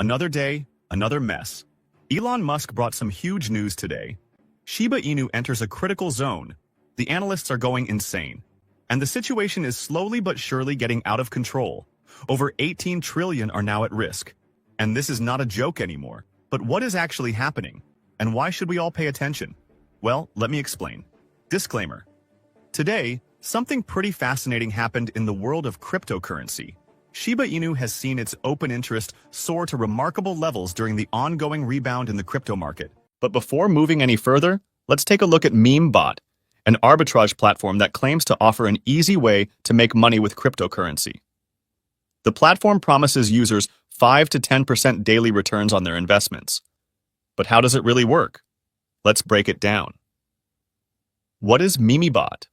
Another day, another mess. Elon Musk brought some huge news today. Shiba Inu enters a critical zone. The analysts are going insane. And the situation is slowly but surely getting out of control. Over 18 trillion are now at risk. And this is not a joke anymore. But what is actually happening? And why should we all pay attention? Well, let me explain. Disclaimer. Today, something pretty fascinating happened in the world of cryptocurrency. Shiba Inu has seen its open interest soar to remarkable levels during the ongoing rebound in the crypto market. But before moving any further, let's take a look at MimiBot, an arbitrage platform that claims to offer an easy way to make money with cryptocurrency. The platform promises users 5 to 10% daily returns on their investments. But how does it really work? Let's break it down. What is MimiBot?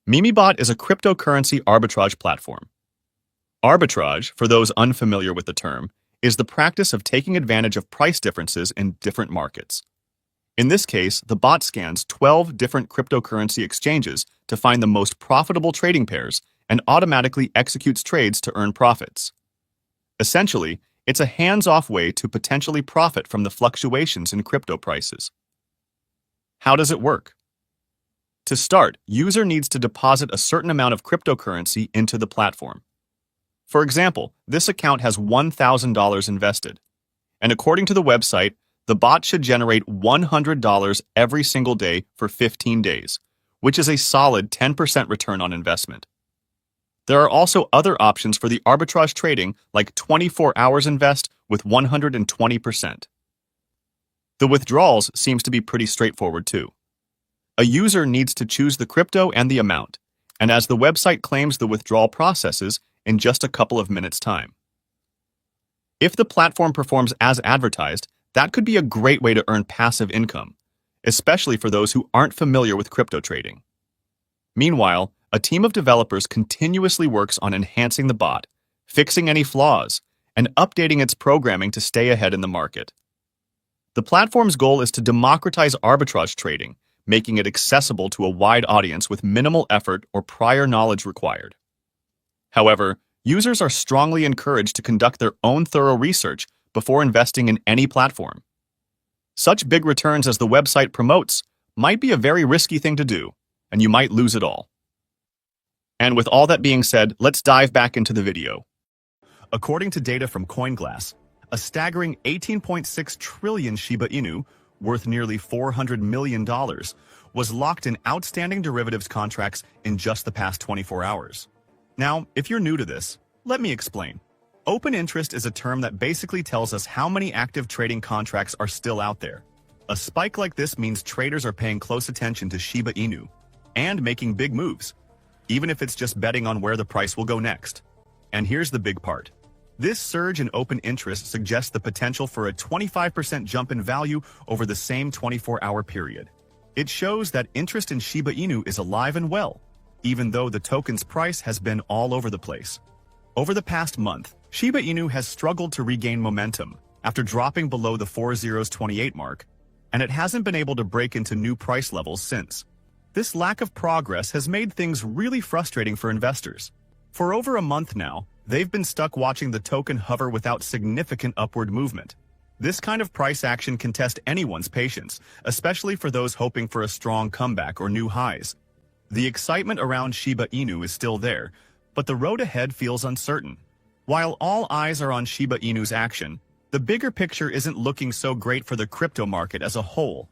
MimiBot is a cryptocurrency arbitrage platform. Arbitrage, for those unfamiliar with the term, is the practice of taking advantage of price differences in different markets. In this case, the bot scans 12 different cryptocurrency exchanges to find the most profitable trading pairs and automatically executes trades to earn profits. Essentially, it's a hands-off way to potentially profit from the fluctuations in crypto prices. How does it work? To start, user needs to deposit a certain amount of cryptocurrency into the platform. For example, this account has $1,000 invested. And according to the website, the bot should generate $100 every single day for 15 days, which is a solid 10% return on investment. There are also other options for the arbitrage trading, like 24 hours invest with 120%. The withdrawals seems to be pretty straightforward too. A user needs to choose the crypto and the amount, and as the website claims, the withdrawal processes in just a couple of minutes' time. If the platform performs as advertised, that could be a great way to earn passive income, especially for those who aren't familiar with crypto trading. Meanwhile, a team of developers continuously works on enhancing the bot, fixing any flaws, and updating its programming to stay ahead in the market. The platform's goal is to democratize arbitrage trading, making it accessible to a wide audience with minimal effort or prior knowledge required. However, users are strongly encouraged to conduct their own thorough research before investing in any platform. Such big returns as the website promotes might be a very risky thing to do, and you might lose it all. And with all that being said, let's dive back into the video. According to data from CoinGlass, a staggering 18.6 trillion Shiba Inu, worth nearly $400 million, was locked in outstanding derivatives contracts in just the past 24 hours. Now, if you're new to this, let me explain. Open interest is a term that basically tells us how many active trading contracts are still out there. A spike like this means traders are paying close attention to Shiba Inu and making big moves, even if it's just betting on where the price will go next. And here's the big part. This surge in open interest suggests the potential for a 25% jump in value over the same 24-hour period. It shows that interest in Shiba Inu is alive and well, even though the token's price has been all over the place. Over the past month, Shiba Inu has struggled to regain momentum after dropping below the 4028 mark, and it hasn't been able to break into new price levels since. This lack of progress has made things really frustrating for investors. For over a month now, they've been stuck watching the token hover without significant upward movement. This kind of price action can test anyone's patience, especially for those hoping for a strong comeback or new highs. The excitement around Shiba Inu is still there, but the road ahead feels uncertain. While all eyes are on Shiba Inu's action, the bigger picture isn't looking so great for the crypto market as a whole.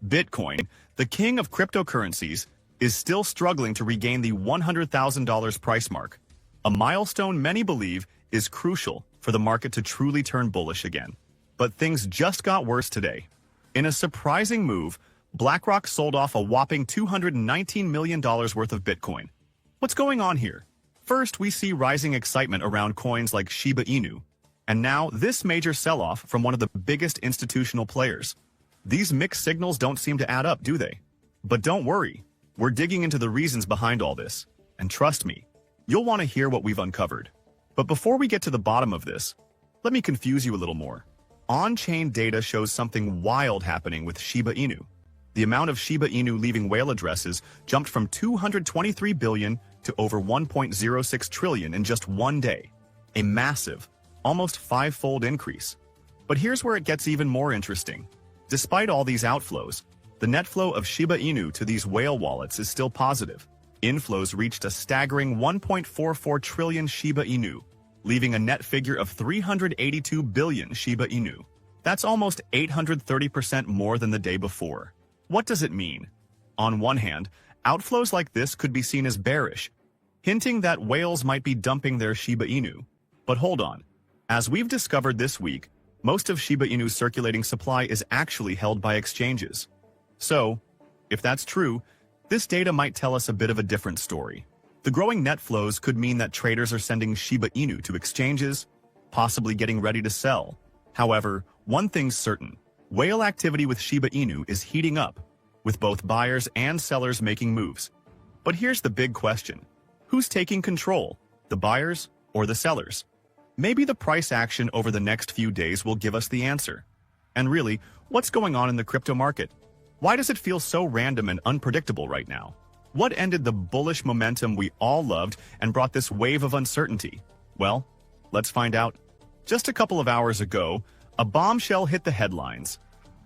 Bitcoin, the king of cryptocurrencies, is still struggling to regain the $100,000 price mark, a milestone many believe is crucial for the market to truly turn bullish again. But things just got worse today. In a surprising move, BlackRock sold off a whopping $219 million worth of Bitcoin. What's going on here? First, we see rising excitement around coins like Shiba Inu, and now this major sell-off from one of the biggest institutional players. These mixed signals don't seem to add up, do they? But don't worry, we're digging into the reasons behind all this, and trust me, you'll want to hear what we've uncovered. But before we get to the bottom of this, let me confuse you a little more. On-chain data shows something wild happening with Shiba Inu. The amount of Shiba Inu leaving whale addresses jumped from 223 billion to over 1.06 trillion in just one day. A massive, almost five-fold increase. But here's where it gets even more interesting. Despite all these outflows, the net flow of Shiba Inu to these whale wallets is still positive. Inflows reached a staggering 1.44 trillion Shiba Inu, leaving a net figure of 382 billion Shiba Inu. That's almost 830% more than the day before. What does it mean? On one hand, outflows like this could be seen as bearish, hinting that whales might be dumping their Shiba Inu. But hold on. As we've discovered this week, most of Shiba Inu's circulating supply is actually held by exchanges. So, if that's true, this data might tell us a bit of a different story. The growing net flows could mean that traders are sending Shiba Inu to exchanges, possibly getting ready to sell. However, one thing's certain. Whale activity with Shiba Inu is heating up, with both buyers and sellers making moves. But here's the big question. Who's taking control, the buyers or the sellers? Maybe the price action over the next few days will give us the answer. And really, what's going on in the crypto market? Why does it feel so random and unpredictable right now? What ended the bullish momentum we all loved and brought this wave of uncertainty? Well, let's find out. Just a couple of hours ago, a bombshell hit the headlines.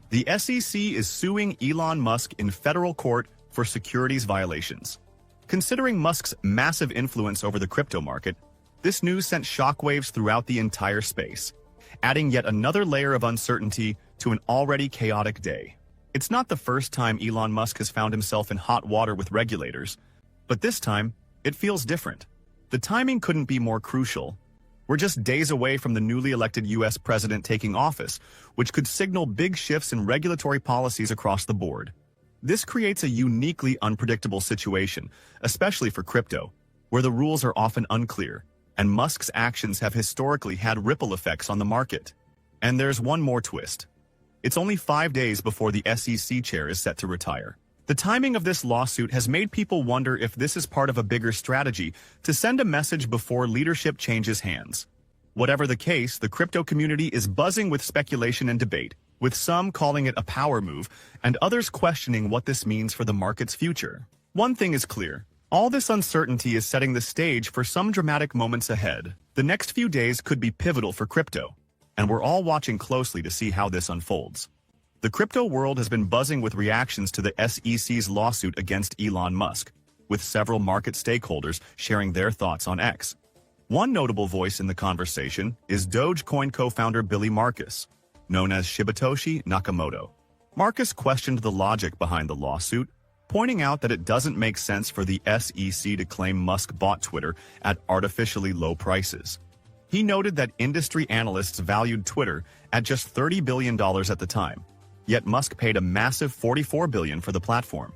The SEC is suing Elon Musk in federal court for securities violations. Considering Musk's massive influence over the crypto market, this news sent shockwaves throughout the entire space, adding yet another layer of uncertainty to an already chaotic day. It's not the first time Elon Musk has found himself in hot water with regulators, but this time, it feels different. The timing couldn't be more crucial. We're just days away from the newly elected US president taking office, which could signal big shifts in regulatory policies across the board. This creates a uniquely unpredictable situation, especially for crypto, where the rules are often unclear, and Musk's actions have historically had ripple effects on the market. And there's one more twist. It's only 5 days before the SEC chair is set to retire. The timing of this lawsuit has made people wonder if this is part of a bigger strategy to send a message before leadership changes hands. Whatever the case, the crypto community is buzzing with speculation and debate, with some calling it a power move and others questioning what this means for the market's future. One thing is clear. All this uncertainty is setting the stage for some dramatic moments ahead. The next few days could be pivotal for crypto, and we're all watching closely to see how this unfolds. The crypto world has been buzzing with reactions to the SEC's lawsuit against Elon Musk, with several market stakeholders sharing their thoughts on X. One notable voice in the conversation is Dogecoin co-founder Billy Marcus, known as Shibatoshi Nakamoto. Marcus questioned the logic behind the lawsuit, pointing out that it doesn't make sense for the SEC to claim Musk bought Twitter at artificially low prices. He noted that industry analysts valued Twitter at just $30 billion at the time, yet Musk paid a massive $44 billion for the platform.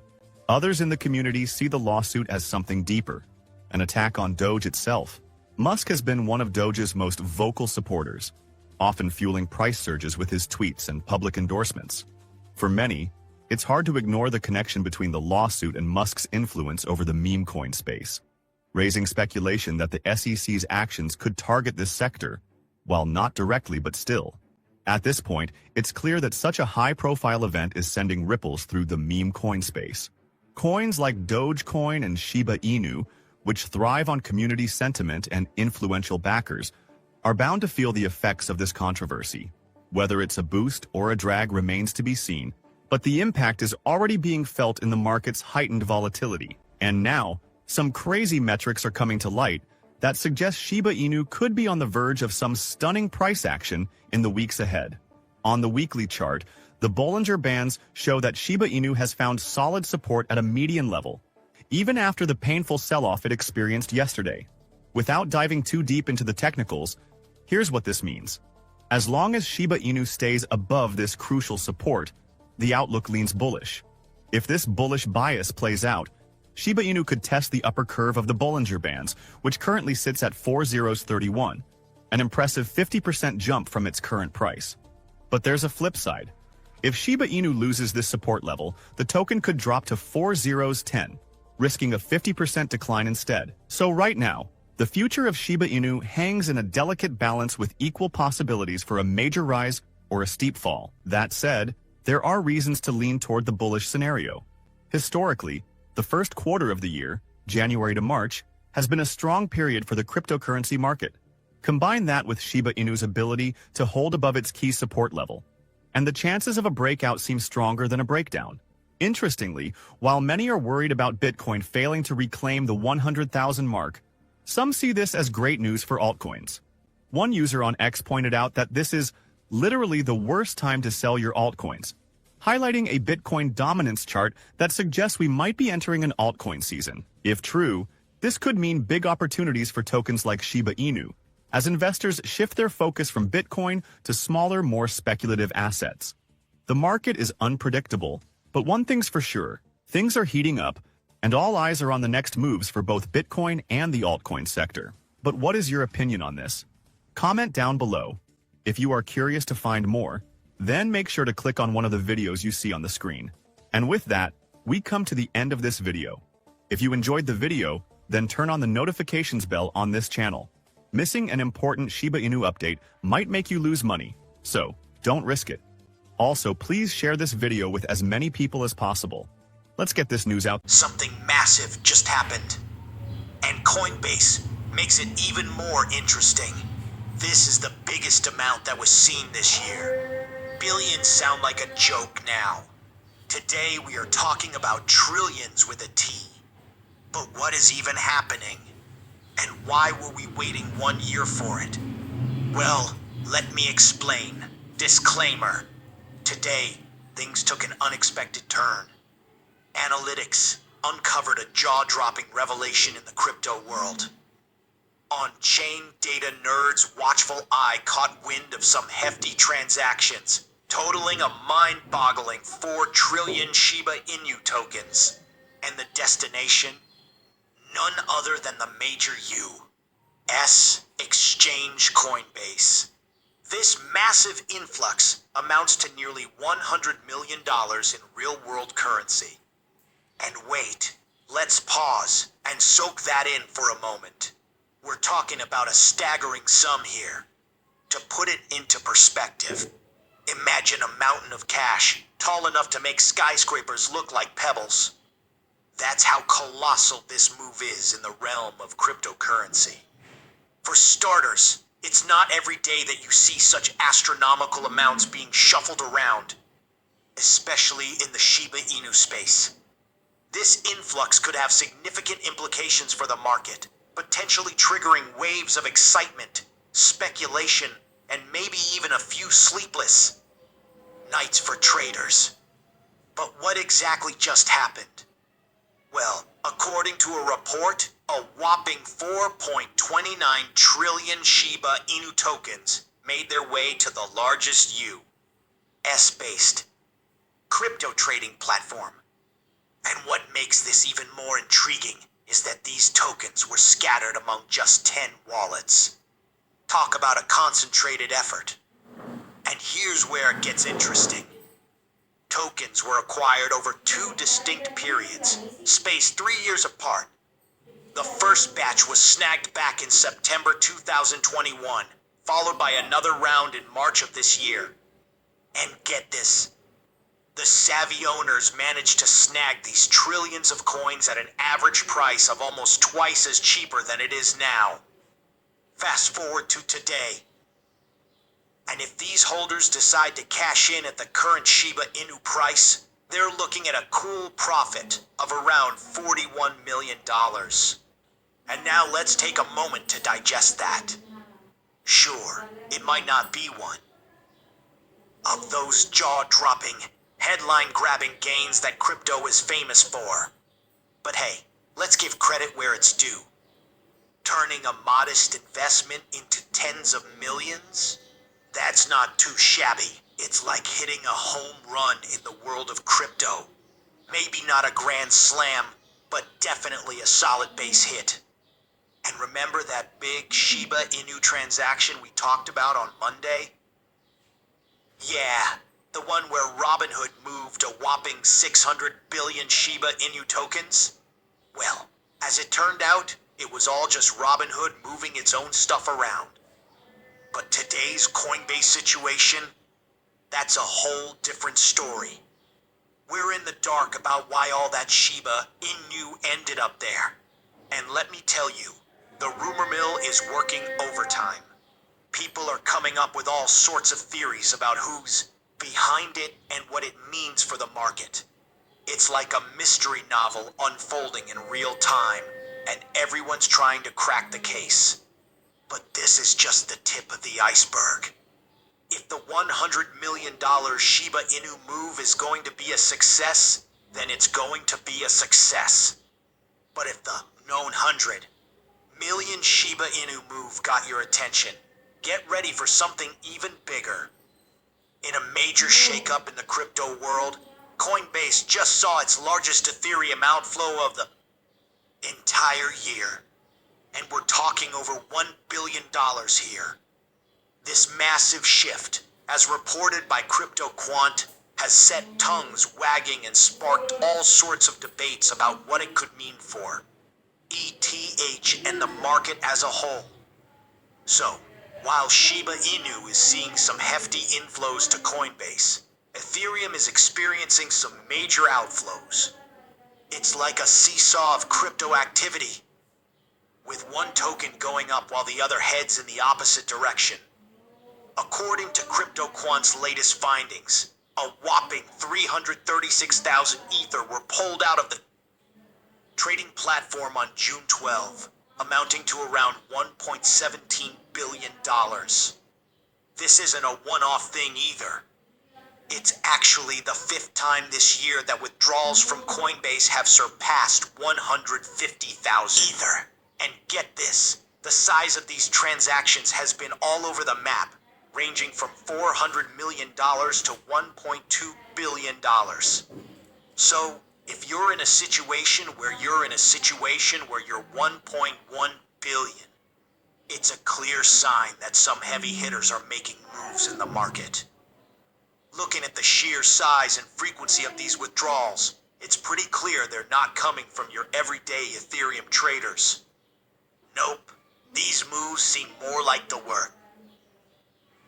Others in the community see the lawsuit as something deeper, an attack on Doge itself. Musk has been one of Doge's most vocal supporters, often fueling price surges with his tweets and public endorsements. For many, it's hard to ignore the connection between the lawsuit and Musk's influence over the meme coin space, raising speculation that the SEC's actions could target this sector, while not directly but still. At this point, it's clear that such a high-profile event is sending ripples through the meme coin space. Coins like Dogecoin and Shiba Inu, which thrive on community sentiment and influential backers, are bound to feel the effects of this controversy. Whether it's a boost or a drag remains to be seen, but the impact is already being felt in the market's heightened volatility. And now, some crazy metrics are coming to light that suggest Shiba Inu could be on the verge of some stunning price action in the weeks ahead. On the weekly chart, the Bollinger Bands show that Shiba Inu has found solid support at a median level, even after the painful sell-off it experienced yesterday. Without diving too deep into the technicals, here's what this means. As long as Shiba Inu stays above this crucial support, the outlook leans bullish. If this bullish bias plays out, Shiba Inu could test the upper curve of the Bollinger Bands, which currently sits at 4031, an impressive 50% jump from its current price. But there's a flip side. If Shiba Inu loses this support level, the token could drop to 4010, risking a 50% decline instead. So right now, the future of Shiba Inu hangs in a delicate balance with equal possibilities for a major rise or a steep fall. That said, there are reasons to lean toward the bullish scenario. Historically, the first quarter of the year, January to March, has been a strong period for the cryptocurrency market. Combine that with Shiba Inu's ability to hold above its key support level, and the chances of a breakout seem stronger than a breakdown. Interestingly, while many are worried about Bitcoin failing to reclaim the 100,000 mark, some see this as great news for altcoins. One user on X pointed out that this is literally the worst time to sell your altcoins, highlighting a Bitcoin dominance chart that suggests we might be entering an altcoin season. If true, this could mean big opportunities for tokens like Shiba Inu, as investors shift their focus from Bitcoin to smaller, more speculative assets. The market is unpredictable, but one thing's for sure, things are heating up, and all eyes are on the next moves for both Bitcoin and the altcoin sector. But what is your opinion on this? Comment down below. If you are curious to find more, then make sure to click on one of the videos you see on the screen. And with that, we come to the end of this video. If you enjoyed the video, then turn on the notifications bell on this channel. Missing an important Shiba Inu update might make you lose money, so don't risk it. Also, please share this video with as many people as possible. Let's get this news out. Something massive just happened, and Coinbase makes it even more interesting. This is the biggest amount that was seen this year. Billions sound like a joke now. Today we are talking about trillions with a T. But what is even happening? And why were we waiting 1 year for it? Well, let me explain. Disclaimer. Today, things took an unexpected turn. Analytics uncovered a jaw-dropping revelation in the crypto world. On-chain data nerds' watchful eye caught wind of some hefty transactions, totaling a mind-boggling 4 trillion Shiba Inu tokens. And the destination? None other than the major U.S. exchange Coinbase. This massive influx amounts to nearly $100 million in real-world currency. And wait, let's pause and soak that in for a moment. We're talking about a staggering sum here. To put it into perspective, imagine a mountain of cash tall enough to make skyscrapers look like pebbles. That's how colossal this move is in the realm of cryptocurrency. For starters, it's not every day that you see such astronomical amounts being shuffled around, especially in the Shiba Inu space. This influx could have significant implications for the market, potentially triggering waves of excitement, speculation, and maybe even a few sleepless nights for traders. But what exactly just happened? Well, according to a report, a whopping 4.29 trillion Shiba Inu tokens made their way to the largest U.S.-based crypto trading platform. And what makes this even more intriguing is that these tokens were scattered among just 10 wallets. Talk about a concentrated effort. And here's where it gets interesting. Tokens were acquired over 2 distinct periods, spaced 3 years apart. The first batch was snagged back in September 2021, followed by another round in March of this year. And get this, the savvy owners managed to snag these trillions of coins at an average price of almost twice as cheaper than it is now. Fast forward to today. And if these holders decide to cash in at the current Shiba Inu price, they're looking at a cool profit of around $41 million. And now let's take a moment to digest that. Sure, it might not be one of those jaw-dropping, headline-grabbing gains that crypto is famous for. But hey, let's give credit where it's due. Turning a modest investment into tens of millions? That's not too shabby. It's like hitting a home run in the world of crypto. Maybe not a grand slam, but definitely a solid base hit. And remember that big Shiba Inu transaction we talked about on Monday? Yeah, the one where Robinhood moved a whopping 600 billion Shiba Inu tokens? Well, as it turned out, it was all just Robinhood moving its own stuff around. But today's Coinbase situation, that's a whole different story. We're in the dark about why all that Shiba Inu ended up there. And let me tell you, the rumor mill is working overtime. People are coming up with all sorts of theories about who's behind it and what it means for the market. It's like a mystery novel unfolding in real time, and everyone's trying to crack the case. But this is just the tip of the iceberg. If the $100 million Shiba Inu move is going to be a success, then it's going to be a success. But if the known 100 million Shiba Inu move got your attention, get ready for something even bigger. In a major shakeup in the crypto world, Coinbase just saw its largest Ethereum outflow of the entire year. And we're talking over $1 billion here. This massive shift, as reported by CryptoQuant, has set tongues wagging and sparked all sorts of debates about what it could mean for ETH and the market as a whole. So, while Shiba Inu is seeing some hefty inflows to Coinbase, Ethereum is experiencing some major outflows. It's like a seesaw of crypto activity, with one token going up while the other heads in the opposite direction. According to CryptoQuant's latest findings, a whopping 336,000 Ether were pulled out of the trading platform on June 12, amounting to around $1.17 billion. This isn't a one-off thing either. It's actually the 5th time this year that withdrawals from Coinbase have surpassed 150,000 Ether. And get this, the size of these transactions has been all over the map, ranging from $400 million to $1.2 billion. So, if you're in a situation where you're 1.1 billion, it's a clear sign that some heavy hitters are making moves in the market. Looking at the sheer size and frequency of these withdrawals, it's pretty clear they're not coming from your everyday Ethereum traders. Nope, these moves seem more like the work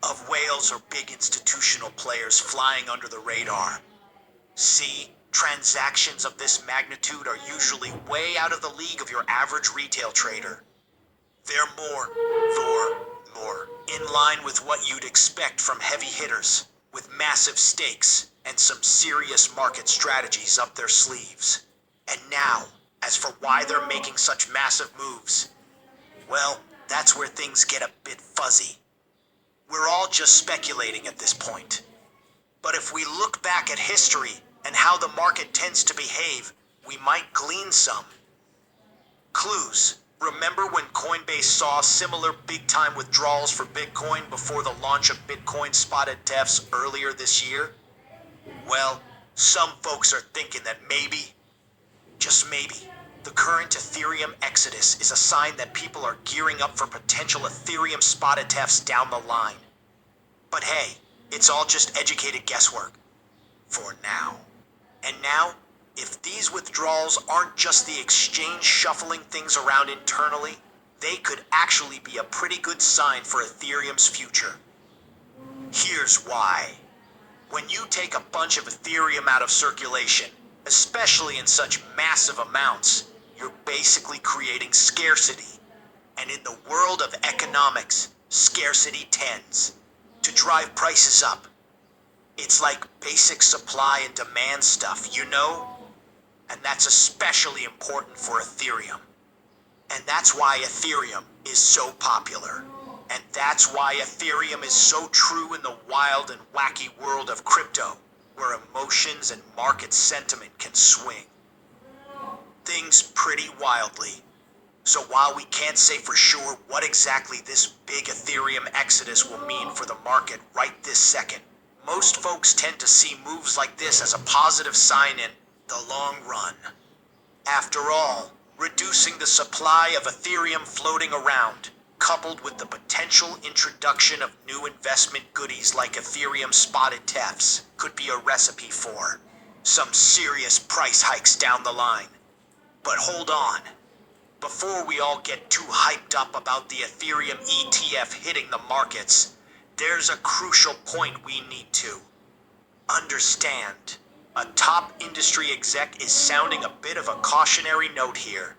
of whales or big institutional players flying under the radar. See, transactions of this magnitude are usually way out of the league of your average retail trader. They're more in line with what you'd expect from heavy hitters, with massive stakes and some serious market strategies up their sleeves. And now, as for why they're making such massive moves, well, that's where things get a bit fuzzy. We're all just speculating at this point. But if we look back at history and how the market tends to behave, we might glean some clues. Remember when Coinbase saw similar big-time withdrawals for Bitcoin before the launch of Bitcoin spotted ETFs earlier this year? Well, some folks are thinking that maybe, just maybe, the current Ethereum exodus is a sign that people are gearing up for potential Ethereum spot ETFs down the line. But hey, it's all just educated guesswork. For now. And now, if these withdrawals aren't just the exchange shuffling things around internally, they could actually be a pretty good sign for Ethereum's future. Here's why. When you take a bunch of Ethereum out of circulation, especially in such massive amounts, you're basically creating scarcity. And in the world of economics, scarcity tends to drive prices up. It's like basic supply and demand stuff, you know? And that's especially important for Ethereum. And that's why Ethereum is so popular. And that's why Ethereum is so true in the wild and wacky world of crypto, where emotions and market sentiment can swing things pretty wildly. So while we can't say for sure what exactly this big Ethereum exodus will mean for the market right this second, most folks tend to see moves like this as a positive sign in the long run. After all, reducing the supply of Ethereum floating around, coupled with the potential introduction of new investment goodies like Ethereum spot ETFs, could be a recipe for some serious price hikes down the line. But hold on. Before we all get too hyped up about the Ethereum ETF hitting the markets, there's a crucial point we need to understand. A top industry exec is sounding a bit of a cautionary note here.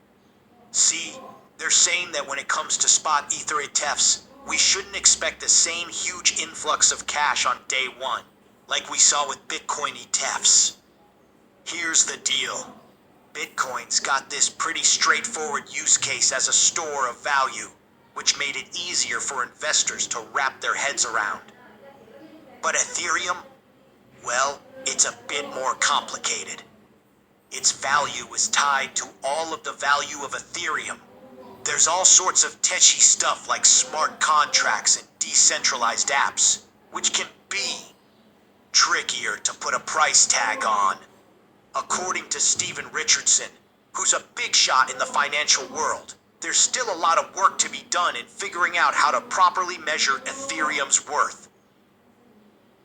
See, They're saying that when it comes to spot Ether ETFs, we shouldn't expect the same huge influx of cash on day one, like we saw with Bitcoin ETFs. Here's the deal. Bitcoin's got this pretty straightforward use case as a store of value, which made it easier for investors to wrap their heads around. But Ethereum? Well, it's a bit more complicated. Its value is tied to all of the value of Ethereum. There's all sorts of tetchy stuff like smart contracts and decentralized apps, which can be trickier to put a price tag on. According to Stephen Richardson, who's a big shot in the financial world, there's still a lot of work to be done in figuring out how to properly measure Ethereum's worth.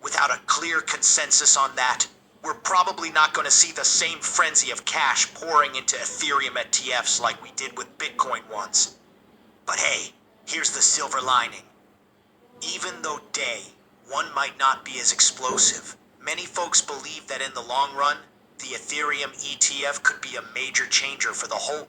Without a clear consensus on that, we're probably not going to see the same frenzy of cash pouring into Ethereum ETFs like we did with Bitcoin once. But hey, here's the silver lining. Even though day one might not be as explosive, many folks believe that in the long run, the Ethereum ETF could be a major changer for the whole